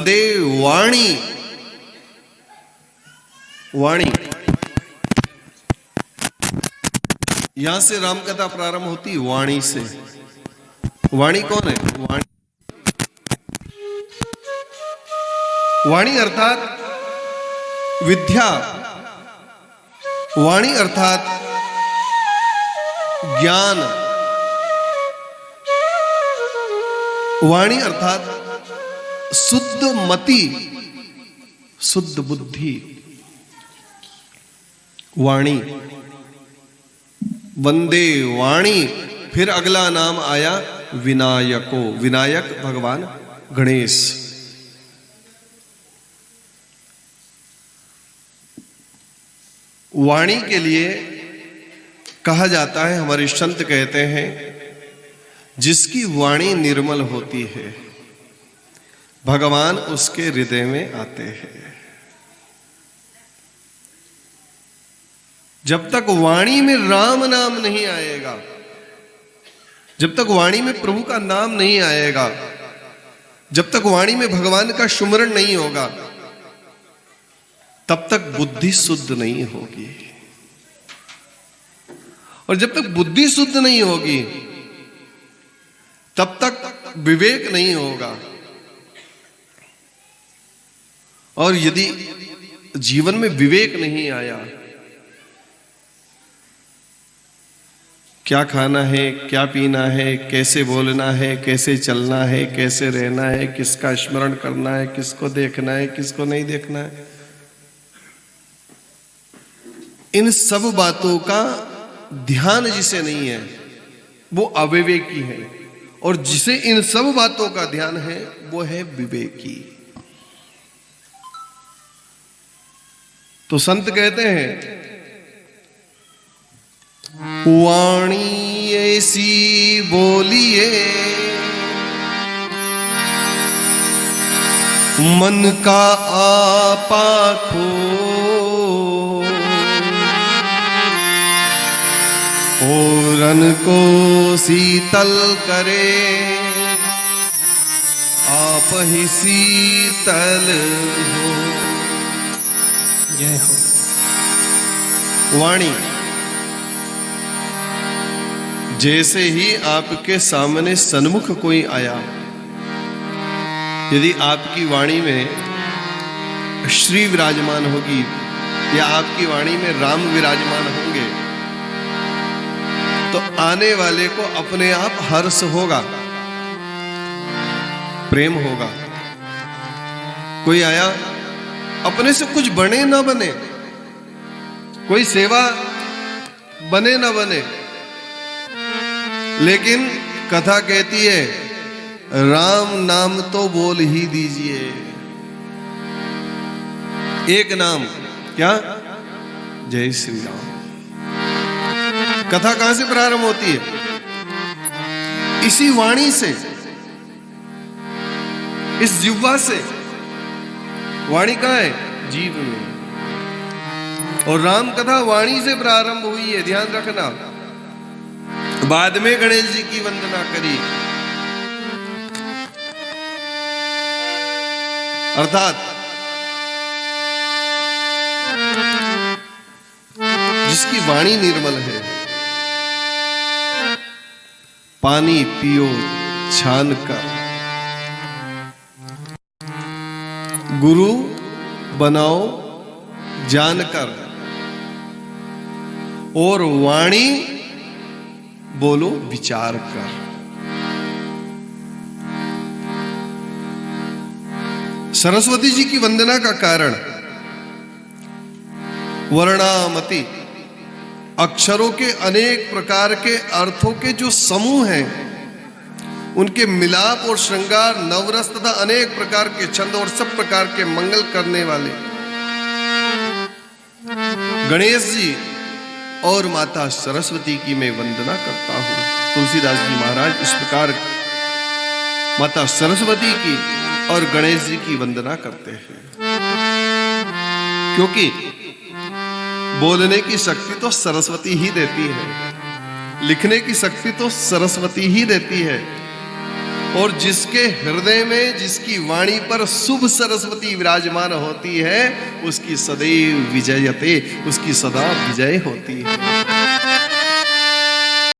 वंदे वाणी। वाणी, यहां से रामकथा प्रारंभ होती वाणी से। वाणी कौन है? वाणी, वाणी अर्थात विद्या, वाणी अर्थात ज्ञान, वाणी अर्थात शुद्ध मति, शुद्ध बुद्धि। वाणी, वंदे वाणी। फिर अगला नाम आया विनायको। विनायक भगवान गणेश। वाणी के लिए कहा जाता है, हमारे संत कहते हैं, जिसकी वाणी निर्मल होती है भगवान उसके हृदय में आते हैं। जब तक वाणी में राम नाम नहीं आएगा, जब तक वाणी में प्रभु का नाम नहीं आएगा, जब तक वाणी में भगवान का सुमरण नहीं होगा, तब तक बुद्धि शुद्ध नहीं होगी। और जब तक बुद्धि शुद्ध नहीं होगी, तब तक विवेक नहीं होगा। और यदि जीवन में विवेक नहीं आया, क्या खाना है, क्या पीना है, कैसे बोलना है, कैसे चलना है, कैसे रहना है, किसका स्मरण करना है, किसको देखना है, किसको नहीं देखना है, इन सब बातों का ध्यान जिसे नहीं है वो अविवेकी है, और जिसे इन सब बातों का ध्यान है वो है विवेकी। तो संत कहते हैं, वाणी ऐसी बोलिए मन का आपा खो, औरन को शीतल करे आप ही शीतल हो। जय हो। वाणी, जैसे ही आपके सामने सन्मुख कोई आया, यदि आपकी वाणी में श्री विराजमान होगी या आपकी वाणी में राम विराजमान होंगे, तो आने वाले को अपने आप हर्ष होगा, प्रेम होगा। कोई आया, अपने से कुछ बने ना बने, कोई सेवा बने ना बने, लेकिन कथा कहती है राम नाम तो बोल ही दीजिए। एक नाम, क्या? जय श्री राम। कथा कहां से प्रारंभ होती है? इसी वाणी से, इस जिह्वा से। वाणी कहां है? जीव में। और राम कथा वाणी से प्रारंभ हुई है, ध्यान रखना। बाद में गणेश जी की वंदना करी, अर्थात जिसकी वाणी निर्मल है, पानी पियो छान कर, गुरु बनाओ जानकर, और वाणी बोलो विचार कर। सरस्वती जी की वंदना का कारण वर्णामति, अक्षरों के अनेक प्रकार के अर्थों के जो समूह हैं, उनके मिलाप और श्रृंगार, नवरस तथा अनेक प्रकार के छंद और सब प्रकार के मंगल करने वाले गणेश जी और माता सरस्वती की मैं वंदना करता हूं। तुलसीदास जी महाराज इस प्रकार माता सरस्वती की और गणेश जी की वंदना करते हैं, क्योंकि बोलने की शक्ति तो सरस्वती ही देती है, लिखने की शक्ति तो सरस्वती ही देती है, और जिसके हृदय में, जिसकी वाणी पर शुभ सरस्वती विराजमान होती है, उसकी सदैव विजयते, उसकी सदा विजय होती है।